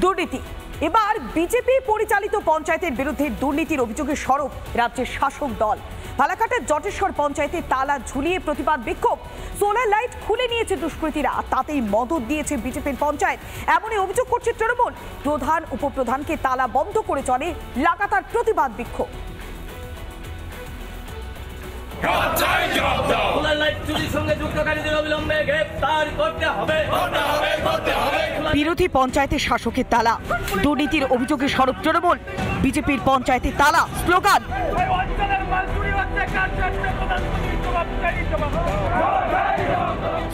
দুর্নীতি। এবার বিজেপি পরিচালিত পঞ্চায়েতের বিরুদ্ধে দুর্নীতির অভিযোগে সরব রাজ্যের শাসক দল। ফালাকাটার জটেশ্বর পঞ্চায়েতে তালা ঝুলিয়ে প্রতিবাদ বিক্ষোভ। সোলার লাইট খুলে নিয়েছে দুষ্কৃতীরা, তাতেই মদত দিয়েছে বিজেপির পঞ্চায়েত, এমনই অভিযোগ করছে তৃণমূল। প্রধান উপপ্রধানকে তালা বন্ধ করে চলে লাগাতার প্রতিবাদ বিক্ষোভ। বিরোধী পঞ্চায়েতে শাসকের তালা, দুর্নীতির অভিযোগে সরব তৃণমূল। বিজেপির পঞ্চায়েতে তালা, স্লোগান।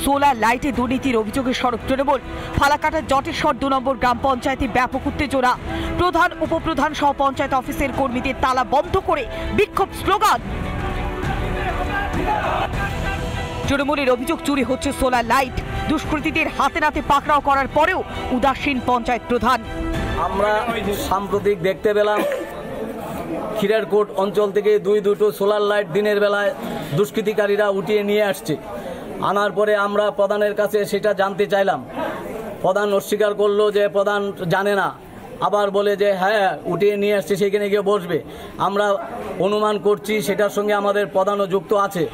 সোলার লাইটে দুর্নীতির অভিযোগে সরব তৃণমূল। ফালাকাটার জটেশ্বর 2 নম্বর গ্রাম পঞ্চায়েতে ব্যাপক উত্তেজনা। প্রধান উপপ্রধান সহ পঞ্চায়েত অফিসের কর্মীদের তালা বন্ধ করে বিক্ষোভ, স্লোগান। তৃণমূলের অভিযোগ চুরি হচ্ছে সোলার লাইট। দুষ্কৃতীদের হাতে নাতে পাকড়াও করার পরেও উদাসীন পঞ্চায়েত প্রধান। আমরা সাম্প্রতিক দেখতে পেলাম খিরারকোট অঞ্চল থেকে দুটো সোলার লাইট দিনের বেলায় দুষ্কৃতিকারীরা উঠিয়ে নিয়ে আসছে। আনার পরে আমরা প্রধানের কাছে সেটা জানতে চাইলাম। প্রধান অস্বীকার করলো যে প্রধান জানে না, আবার বলে যে হ্যাঁ উঠিয়ে নিয়ে আসছে, সেখানে গিয়ে বসবে। আমরা অনুমান করছি সেটার সঙ্গে আমাদের প্রধানও যুক্ত আছে।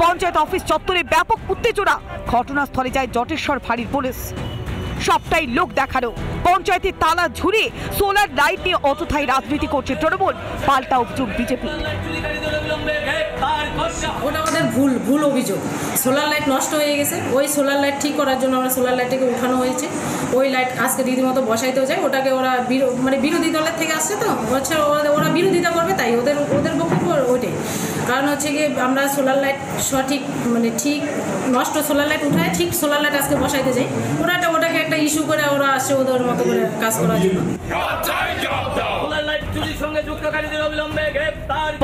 পঞ্চায়েত অফিস চত্বরে ব্যাপক উত্তেজনা। ঘটনাস্থলে যায় জটেশ্বর ফাঁড়ির পুলিশ। সবটাই লোক দেখানো। পঞ্চায়েতের তালা ঝুলিয়ে সোলার লাইট নিয়ে অযথাই রাজনীতি করছে তৃণমূল, পাল্টা অভিযোগ বিজেপি। ওটা আমাদের ভুল অভিযোগ। সোলার লাইট নষ্ট হয়ে গেছে, ওই সোলার লাইট ঠিক করার জন্য আমরা সোলার লাইটটাকে উঠানো হয়েছে। ওই লাইট আজকে রীতিমতো বসাইতেও যায়, ওটাকে ওরা বিরোধী দলের থেকে আসছে, তো হচ্ছে ওরা বিরোধিতা করবে, তাই ওদের বক্তব্য ওইটাই। কারণ হচ্ছে গিয়ে আমরা সোলার লাইট সঠিক ঠিক নষ্ট সোলার লাইট উঠায় ঠিক সোলার লাইট আজকে বসাইতে যাই, ওটাকে একটা ইস্যু করে ওরা আসছে ওদের মতো করে কাজ করার জন্য।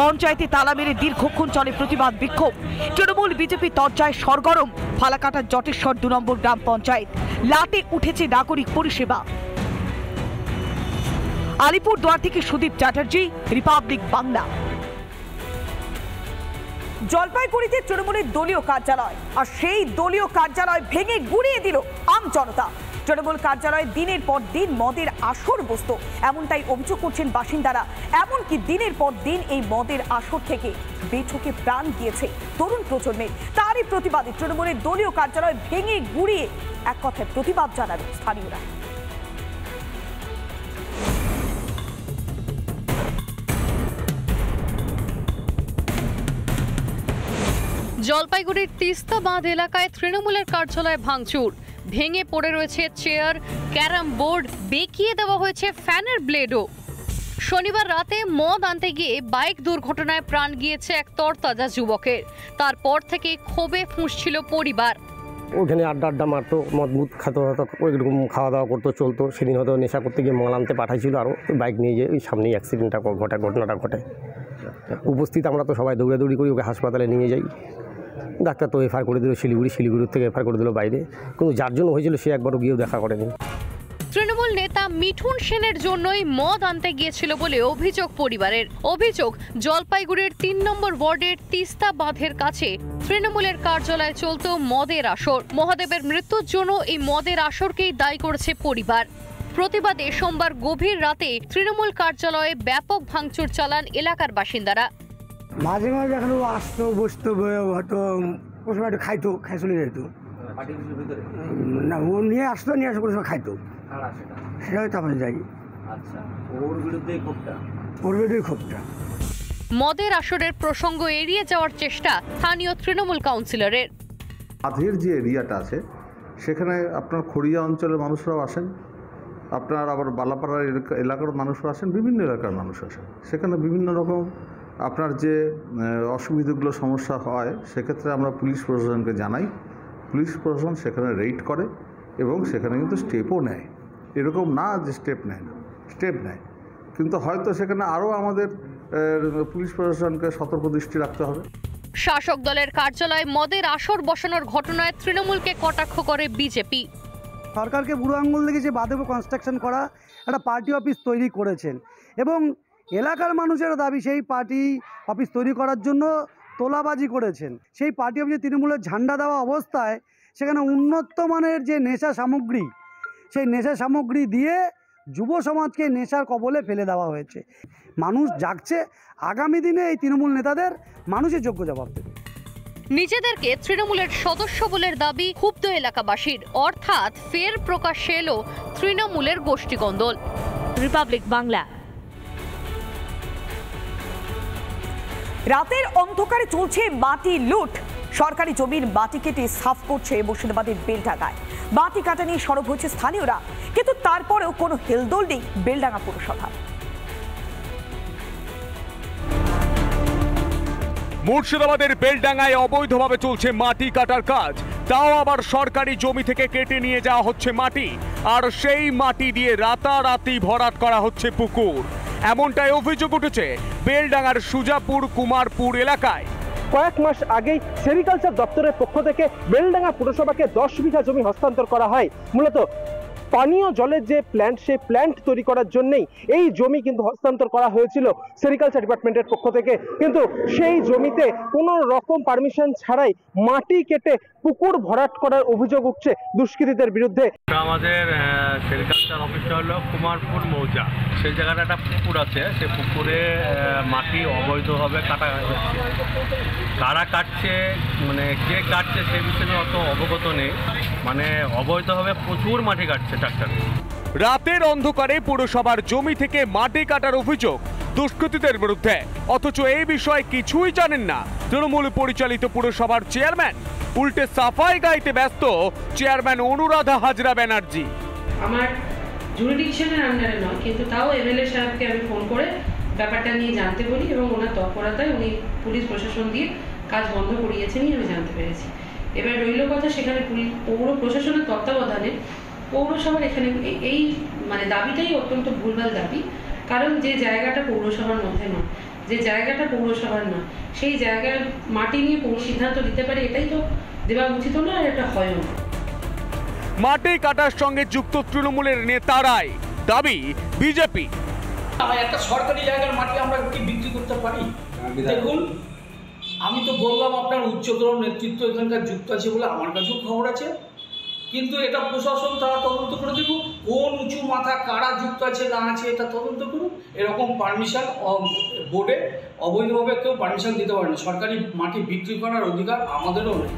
পঞ্চায়েতে তালা মেরে দীর্ঘক্ষণ চলে প্রতিবাদ বিক্ষোভ। তৃণমূল বিজেপি তরজায় সরগরম। ফালাকাটার জটেশ্বর 2 নম্বর গ্রাম পঞ্চায়েত, লাটে উঠেছে নাগরিক পরিষেবা। আলিপুরদুয়ার থেকে সুদীপ চ্যাটার্জি, রিপাবলিক বাংলা। জলপাইগুড়িতে তৃণমূলের দলীয় কার্যালয়, আর সেই দলীয় কার্যালয় ভেঙে গুড়িয়ে দিল আম জনতা। তৃণমূল কার্যালয়ে দিনের পর দিন মদের আসর বসত, এমনটাই অভিযোগ করছেন বাসিন্দারা। এমনকি দিনের পর দিন এই মদের আসর থেকে বেছকে প্রাণ গিয়েছে তরুণ প্রজন্মের। তারই প্রতিবাদে তৃণমূলের দলীয় কার্যালয় ভেঙে গুড়িয়ে এক কথায় প্রতিবাদ জানাল স্থানীয়রা। জলপাইগুড়ির তিস্তা বাঁধ এলাকায় তৃণমূলের কার্যালয় ভাঙচুর। ভেঙে পড়ে রয়েছে চেয়ার, ক্যারাম বোর্ড, বেঁকিয়ে দেওয়া হয়েছে ফ্যানের ব্লেডও। শনিবার রাতে মদ আনতে গিয়ে বাইক দুর্ঘটনায় প্রাণ গিয়েছে এক তরতাজা যুবকের। তারপর থেকে ক্ষোভে ফুঁসছিল পরিবার। ওখানে আড্ডা মারতো, মদ খাতো, ওইরকম খাওয়া দাওয়া করতো, চলতো। সেদিন হয়তো নেশা করতে গিয়ে মাল আনতে পাঠাইছিল, আরও বাইক নিয়ে গিয়ে ওই সামনেই ঘটনাটা ঘটে। উপস্থিত আমরা তো সবাই দৌড়াদৌড়ি করি, ওকে হাসপাতালে নিয়ে যাই। ডাক্তার তো এফআইআর করে দিল শিলিগুড়ির থেকে এফআইআর করে দিল বাইরে, কিন্তু যার জন্য হয়েছিল সে একবারও গিয়েও দেখা করেনি। তৃণমূল নেতা মিঠুন সেনের জন্যই মদ আনতে গিয়েছিল বলে অভিযোগ পরিবারের। অভিযোগ, জলপাইগুড়ির 3 নম্বর ওয়ার্ডের তিস্তা বাঁধের কাছে তৃণমূলের কার্যালয়ে চলত মদের আসর। মহাদেবের মৃত্যুর জন্য এই মদের আসরকেই দায়ী করেছে পরিবার। প্রতিবাদে সোমবার গভীর রাতে তৃণমূল কার্যালয়ে ব্যাপক ভাঙচুর চালান এলাকার বাসিন্দারা। মাঝে মাঝে এখন আসতো, বসতো, হয়তো একটু খাইতো, খাই চলে যেত না। ও নিয়ে আসতো, নিয়ে আসতো, কোনো খাইতো, সেটাই তারপরে যাই। ওর বিরুদ্ধে ক্ষোভটা। মদের আসরের প্রসঙ্গ এড়িয়ে যাওয়ার চেষ্টা স্থানীয় তৃণমূল কাউন্সিলরের। বাঁধের যে এরিয়াটা আছে সেখানে আপনার খড়িয়া অঞ্চলের মানুষরাও আসেন, আপনার আবার বালাপাড়ার এলাকার মানুষও আসেন, বিভিন্ন এলাকার মানুষ আসেন। সেখানে বিভিন্ন রকম আপনার যে অসুবিধাগুলো সমস্যা হয়, সেক্ষেত্রে আমরা পুলিশ প্রশাসনকে জানাই। পুলিশ প্রশাসন সেখানে রেইড করে এবং সেখানে কিন্তু স্টেপও নেয়। এরকম না যে স্টেপ নেয় না, স্টেপ নেয়, কিন্তু হয়তো সেখানে আরও আমাদের পুলিশ প্রশাসনকে সতর্ক দৃষ্টি রাখতে হবে। শাসক দলের কার্যালয়ে মদের আসর বসানোর ঘটনায় তৃণমূলকে কটাক্ষ করে বিজেপি। সরকারকে বুড়ো আঙুল দেখে যে বাঁধে কনস্ট্রাকশন করা একটা পার্টি অফিস তৈরি করেছেন এবং এলাকার মানুষের দাবি সেই পার্টি অফিস তৈরি করার জন্য তোলাবাজি করেছেন। সেই পার্টি অফিসে তৃণমূলের ঝান্ডা দেওয়া অবস্থায় সেখানে উন্নত মানের যে নেশা সামগ্রী, সেই নেশা সামগ্রী দিয়ে যুব সমাজকে নেশার কবলে ফেলে দেওয়া হয়েছে। মানুষ জাগছে, আগামী দিনে এই তৃণমূল নেতাদের মানুষের যোগ্য জবাব দেবে। নিজেদেরকে তৃণমূলের সদস্য বলে দাবি ক্ষুব্ধ এলাকাবাসীর, অর্থাৎ ফের প্রকাশ্যে এলো তৃণমূলের গোষ্ঠীকন্দল। রিপাবলিক বাংলা। রাতের অন্ধকারে চলছে মাটি লুট। সরকারি জমির মাটি কেটে সাফ করছে মুর্শিদাবাদের বেলডাঙ্গায়। মাটি কাটা নিয়ে সরব হয়েছে স্থানীয়রা, কিন্তু তারপরেও কোনো হেলদোল নেই বেলডাঙ্গা পুরসভা। মুর্শিদাবাদের বেলডাঙ্গায় অবৈধভাবে চলছে মাটি কাটার কাজ, তাও আবার সরকারি জমি থেকে কেটে নিয়ে যাওয়া হচ্ছে মাটি, আর সেই মাটি দিয়ে রাতারাতি ভরাট করা হচ্ছে পুকুর। এমনটাই অভিযোগ উঠেছে বেলডাঙ্গার সুজাপুর কুমারপুর এলাকায়। কয়েক মাস আগেই সেরিকালচার দপ্তরের পক্ষ থেকে বেলডাঙ্গা পুরসভাকে 10 বিঘা জমি হস্তান্তর করা হয়। মূলত পানীয় জলের যে প্ল্যান্ট, সেই প্ল্যান্ট তৈরি করার জন্যই এই জমি কিন্তু হস্তান্তর করা হয়েছিল সেরিকালচার ডিপার্টমেন্টের পক্ষ থেকে। কিন্তু সেই জমিতে কোনো রকম পারমিশন ছাড়াই মাটি কেটে পুকুর ভরাট করার অভিযোগ উঠছে দুষ্কৃতীদের বিরুদ্ধে। আমাদের সেরিকালচার অফিসটা হলো কুমারপুর মৌজা, সেই জায়গাটা একটা পুকুর আছে, সেই পুকুরে মাটি অবৈধভাবে কাটা হচ্ছে। কারা কাটছে, মানে কে কাটছে সে বিষয়ে অত অবগত নেই, মানে অবৈধভাবে প্রচুর মাটি কাটছে ট্রাক্টরে। রাতের অন্ধকারে পুরসভার জমি থেকে মাটি কাটার অভিযোগ দুষ্কৃতীদের বিরুদ্ধে, অথচ এই বিষয়ে কিছুই জানেন না তৃণমূল পরিচালিত পুরসভার চেয়ারম্যান। উল্টে সাফাই গাইতে ব্যস্ত চেয়ারম্যান অনুরাধা হাজরা ব্যানার্জি। আমার জুরিডিকশনের আন্ডারে নয়, কিন্তু তাও এমএলএ সাহেবকে আমি ফোন করে ব্যাপারটা নিয়ে জানতে বলি এবং ওনার তৎপরতায় উনি পুলিশ প্রশাসন দিয়ে কাজ বন্ধ করিয়েছেনই আমি জানতে পেরেছি। এবার রইল কথা, সেখানে পৌর প্রশাসনের তত্ত্বাবধানে পৌরসভার এখানে এই মানে দাবিটাই অত্যন্ত ভুলভাল দাবি। কারণ যে জায়গাটা পৌরসভার মধ্যে নয়, যে জায়গাটা পৌরসভার নয়, সেই জায়গার মাটি নিয়ে পৌর সিদ্ধান্ত দিতে পারে, এটাই তো দেওয়া উচিত না, আর এটা হয়ও না। মাটি কাটার সঙ্গে যুক্ত তৃণমূলের নেতারাই দাবি বিজেপি। একটা সরকারি জায়গার মাটি আমরা কি বিক্রি করতে পারি? দেখুন, আমি তো বললাম আপনার উচ্চতর নেতৃত্ব এখানকার যুক্ত আছে বলে আমার কাছেও খবর আছে, কিন্তু এটা প্রশাসন তারা তদন্ত করে দেব, কোন উঁচু মাথা কারা যুক্ত আছে না আছে এটা তদন্ত করুন। এরকম পারমিশন বোর্ডে অবৈধভাবে কেউ পারমিশন দিতে পারে না। সরকারি মাটি বিক্রি করার অধিকার আমাদেরও নেই।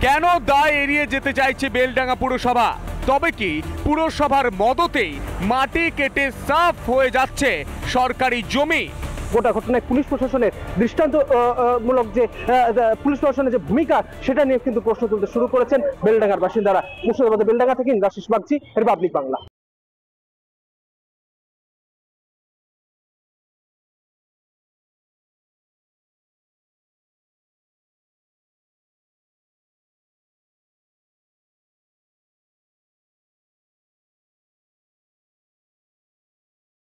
কেন দায় এড়িয়ে যেতে চাইছে বেলডাঙ্গা পুরসভা? তবে কি পুরসভার মদতেই মাটি কেটে সাফ হয়ে যাচ্ছে সরকারি জমি? গোটা ঘটনায় পুলিশ প্রশাসনের দৃষ্টান্তমূলক যে পুলিশ প্রশাসনের যে ভূমিকা, সেটা নিয়ে কিন্তু প্রশ্ন তুলতে শুরু করেছেন বেলডাঙ্গার বাসিন্দারা। মুর্শিদাবাদের বেলডাঙ্গা থেকে ইন্দ্রাশিস বাগচি, রিপাবলিক বাংলা।